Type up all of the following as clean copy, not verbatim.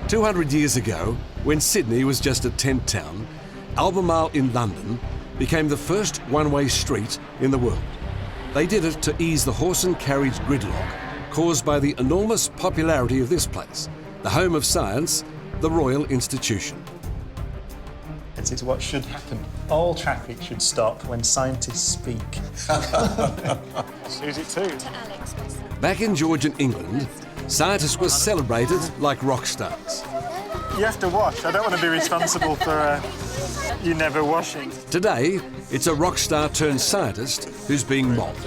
200 years ago, when Sydney was just a tent town, Albemarle in London became the first one-way street in the world. They did it to ease the horse and carriage gridlock caused by the enormous popularity of this place, the home of science, the Royal Institution. It's what should happen. All traffic should stop when scientists speak. Who's it to? To Alex. Back in Georgian England, scientists were celebrated like rock stars. You have to wash. I don't want to be responsible for you never washing. Today, it's a rock star turned scientist who's being mobbed.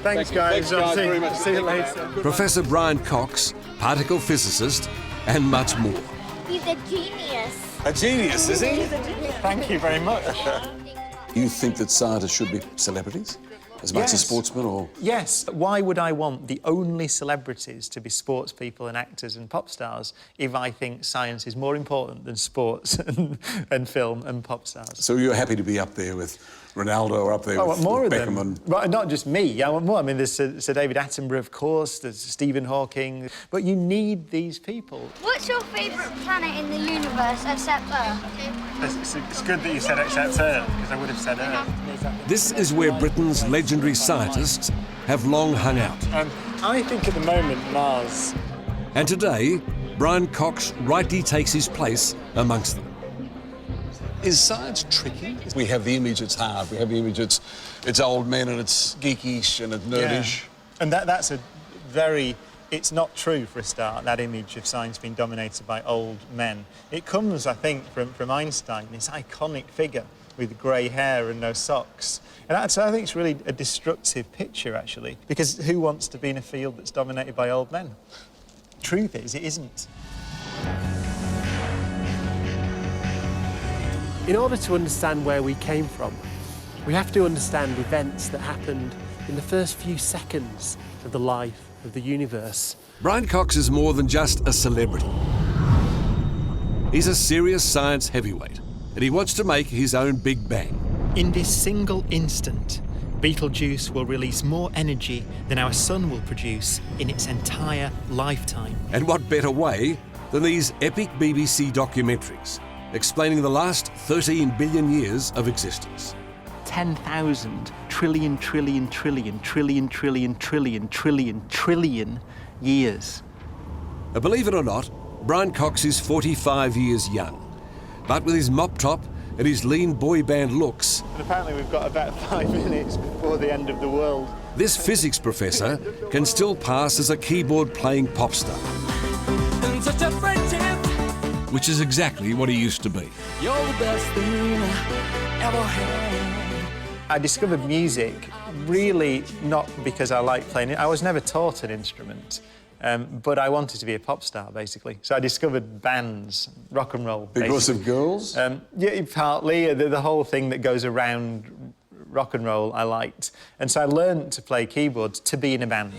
Thanks, guys. very much. See you later. Professor Brian Cox, particle physicist, and much more. He's a genius. A genius, is he? Thank you very much. You think that scientists should be celebrities as much as sportsmen, or...? Yes. Why would I want the only celebrities to be sports people and actors and pop stars if I think science is more important than sports and film and pop stars? So you're happy to be up there with Ronaldo or up there I with want more of Beckham them. and... Well, not just me, I want more. I mean, there's Sir David Attenborough, of course, there's Stephen Hawking, but you need these people. What's your favourite planet in the universe except Earth? It's good that you said except Earth, because I would have said Earth. This is where Britain's legendary scientists have long hung out. I think at the moment Mars. And today, Brian Cox rightly takes his place amongst them. Is science tricky? We have the image it's hard. We have the image it's old men and it's geekish and it's nerdish. Yeah. And that's a very... It's not true, for a start, that image of science being dominated by old men. It comes, I think, from Einstein, this iconic figure with grey hair and no socks. And I think it's really a destructive picture, actually, because who wants to be in a field that's dominated by old men? Truth is, it isn't. In order to understand where we came from, we have to understand events that happened in the first few seconds of the life of the universe. Brian Cox is more than just a celebrity. He's a serious science heavyweight, and he wants to make his own Big Bang. In this single instant, Betelgeuse will release more energy than our sun will produce in its entire lifetime. And what better way than these epic BBC documentaries explaining the last 13 billion years of existence. 10,000 trillion, trillion, trillion, trillion, trillion, trillion, trillion, trillion years. Believe it or not, Brian Cox is 45 years young. But with his mop top and his lean boy band looks... And apparently we've got about 5 minutes before the end of the world. This physics professor can still pass as a keyboard-playing pop star. Which is exactly what he used to be. You're the best thing I ever had. I discovered music really not because I liked playing it. I was never taught an instrument, but I wanted to be a pop star, basically. So I discovered bands, rock and roll. Because of girls? Yeah, partly. The whole thing that goes around rock and roll I liked. And so I learned to play keyboards to be in a band.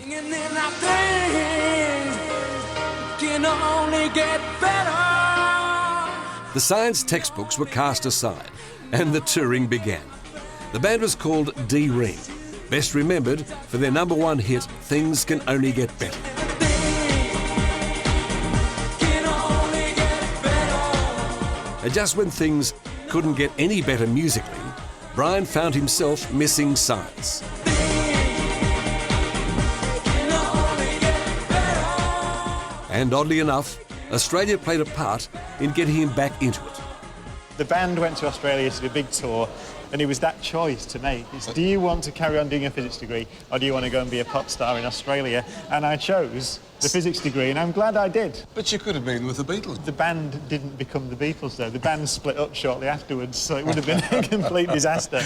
Can only get better. The science textbooks were cast aside, and the touring began. The band was called D-Ring, best remembered for their #1 hit, Things Can Only Get Better. And just when things couldn't get any better musically, Brian found himself missing science. And oddly enough, Australia played a part in getting him back into it. The band went to Australia to do a big tour, and it was that choice to make. It's, do you want to carry on doing a physics degree, or do you want to go and be a pop star in Australia? And I chose the physics degree, and I'm glad I did. But you could have been with the Beatles. The band didn't become the Beatles, though. The band split up shortly afterwards, so it would have been a complete disaster.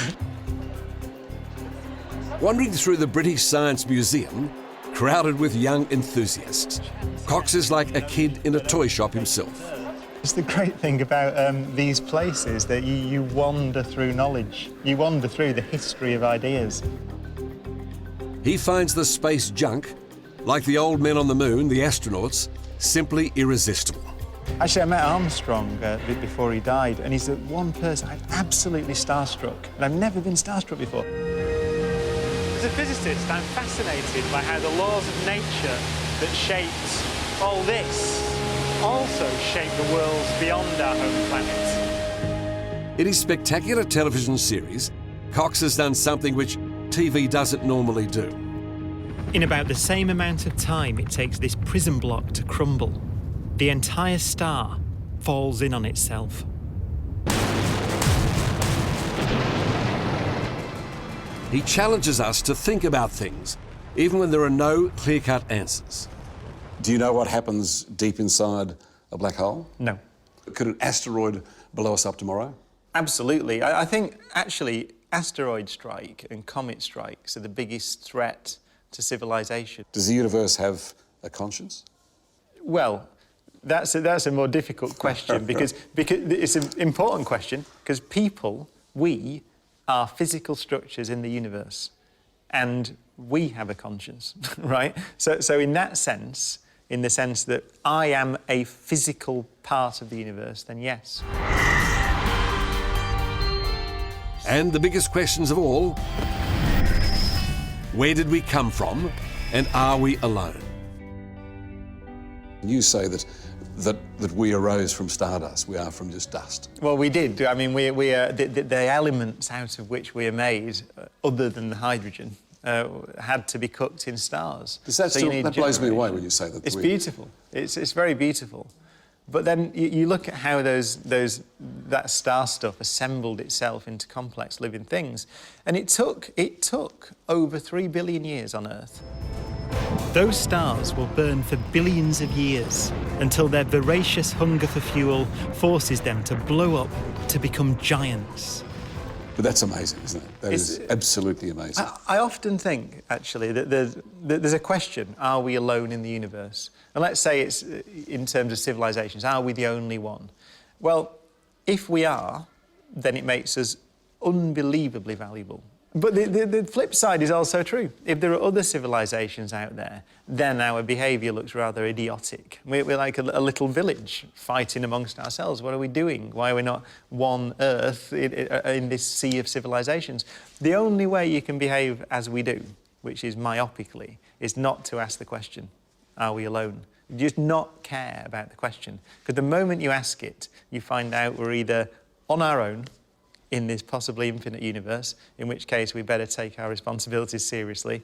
Wandering through the British Science Museum, crowded with young enthusiasts, Cox is like a kid in a toy shop himself. It's the great thing about these places, that you wander through knowledge. You wander through the history of ideas. He finds the space junk, like the old men on the moon, the astronauts, simply irresistible. Actually, I met Armstrong before he died, and he's the one person I'm absolutely starstruck. And I've never been starstruck before. As a physicist, I'm fascinated by how the laws of nature that shaped all this also shape the worlds beyond our home planet. In his spectacular television series, Cox has done something which TV doesn't normally do. In about the same amount of time it takes this prism block to crumble, the entire star falls in on itself. He challenges us to think about things, even when there are no clear-cut answers. Do you know what happens deep inside a black hole? No. Could an asteroid blow us up tomorrow? Absolutely. I think, actually, asteroid strike and comet strikes are the biggest threat to civilization. Does the universe have a conscience? Well, that's a more difficult question because it's an important question because people, we, are physical structures in the universe and we have a conscience, right? So in that sense, in the sense that I am a physical part of the universe, then yes. And the biggest questions of all, where did we come from and are we alone? You say that we arose from stardust, we are from just dust. Well, we did. I mean, we are the elements out of which we are made, other than the hydrogen, had to be cooked in stars. That blows me away when you say that. It's beautiful. It's very beautiful. But then you look at how that star stuff assembled itself into complex living things, and it took over 3 billion years on Earth. Those stars will burn for billions of years until their voracious hunger for fuel forces them to blow up to become giants. But that's amazing, isn't it? That is absolutely amazing. I often think, actually, that there's a question, are we alone in the universe? And let's say it's in terms of civilizations, are we the only one? Well, if we are, then it makes us unbelievably valuable. But the flip side is also true. If there are other civilizations out there, then our behaviour looks rather idiotic. We're like a little village fighting amongst ourselves. What are we doing? Why are we not one Earth in this sea of civilizations? The only way you can behave as we do, which is myopically, is not to ask the question, are we alone? Just not care about the question. Because the moment you ask it, you find out we're either on our own, in this possibly infinite universe, in which case we better take our responsibilities seriously,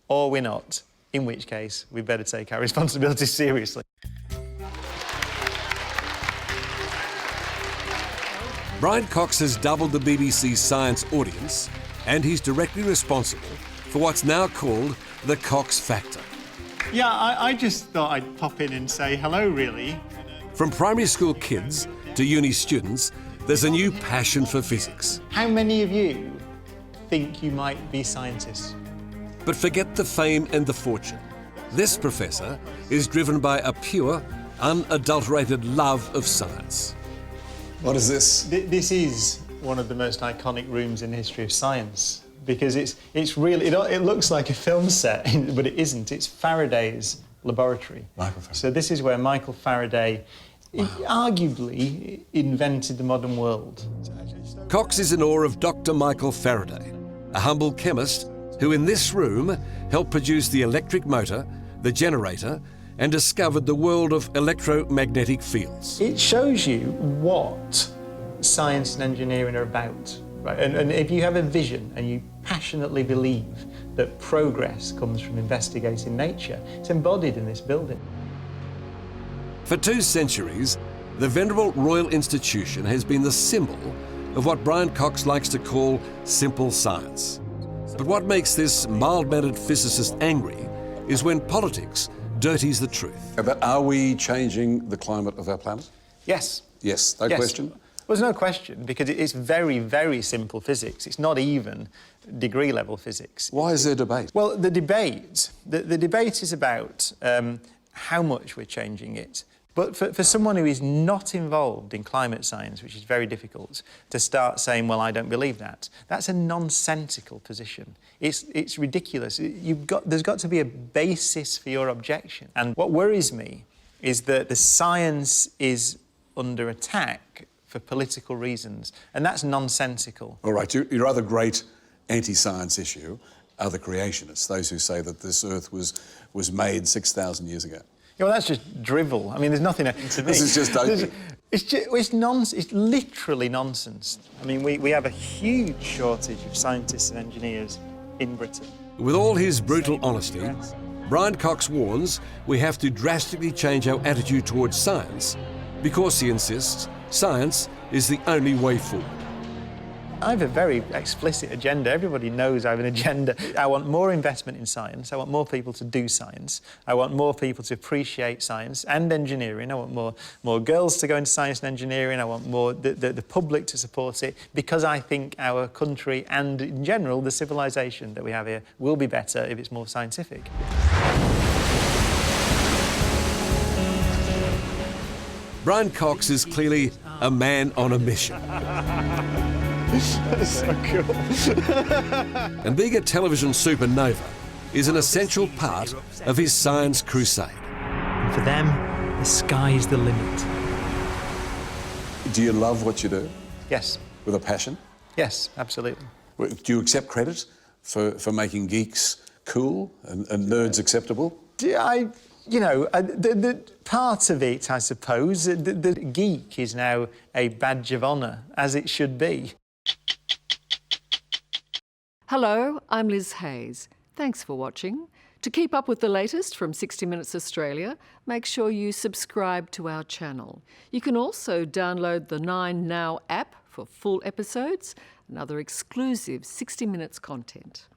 or we're not, in which case we better take our responsibilities seriously. Brian Cox has doubled the BBC's science audience, and he's directly responsible for what's now called the Cox Factor. Yeah, I just thought I'd pop in and say hello, really. From primary school kids to uni students, there's a new passion for physics. How many of you think you might be scientists? But forget the fame and the fortune. This professor is driven by a pure, unadulterated love of science. What is this? This is one of the most iconic rooms in the history of science because it's really, it looks like a film set, but it isn't. It's Faraday's laboratory. So this is where Michael Faraday arguably invented the modern world. Cox is in awe of Dr. Michael Faraday, a humble chemist who in this room helped produce the electric motor, the generator, and discovered the world of electromagnetic fields. It shows you what science and engineering are about, right? And if you have a vision and you passionately believe that progress comes from investigating nature, it's embodied in this building. For 2 centuries, the venerable Royal Institution has been the symbol of what Brian Cox likes to call simple science. But what makes this mild-mannered physicist angry is when politics dirties the truth. But are we changing the climate of our planet? Yes. Yes, no question? Well, there's no question, because it's very, very simple physics. It's not even degree-level physics. Why is there debate? Well, the debate is about how much we're changing it. But for someone who is not involved in climate science, which is very difficult, to start saying, well, I don't believe that, that's a nonsensical position. It's ridiculous. There's got to be a basis for your objection. And what worries me is that the science is under attack for political reasons, and that's nonsensical. All right, your other great anti-science issue are the creationists, those who say that this Earth was made 6,000 years ago. Well, that's just drivel. I mean, there's nothing to me. This is just dopey. It's nonsense. It's literally nonsense. I mean, we have a huge shortage of scientists and engineers in Britain. With all his brutal honesty, Brian Cox warns we have to drastically change our attitude towards science because, he insists, science is the only way forward. I have a very explicit agenda. Everybody knows I have an agenda. I want more investment in science. I want more people to do science. I want more people to appreciate science and engineering. I want more girls to go into science and engineering. I want more the public to support it, because I think our country and, in general, the civilization that we have here will be better if it's more scientific. Brian Cox is clearly a man on a mission. That's so cool. And being a television supernova is an essential part of his science crusade. And for them, the sky's the limit. Do you love what you do Yes. with a passion? Yes, absolutely. Do you accept credit for making geeks cool and nerds acceptable? The part of it, I suppose, the geek is now a badge of honour, as it should be. Hello, I'm Liz Hayes. Thanks for watching. To keep up with the latest from 60 Minutes Australia, make sure you subscribe to our channel. You can also download the 9 Now app for full episodes and other exclusive 60 Minutes content.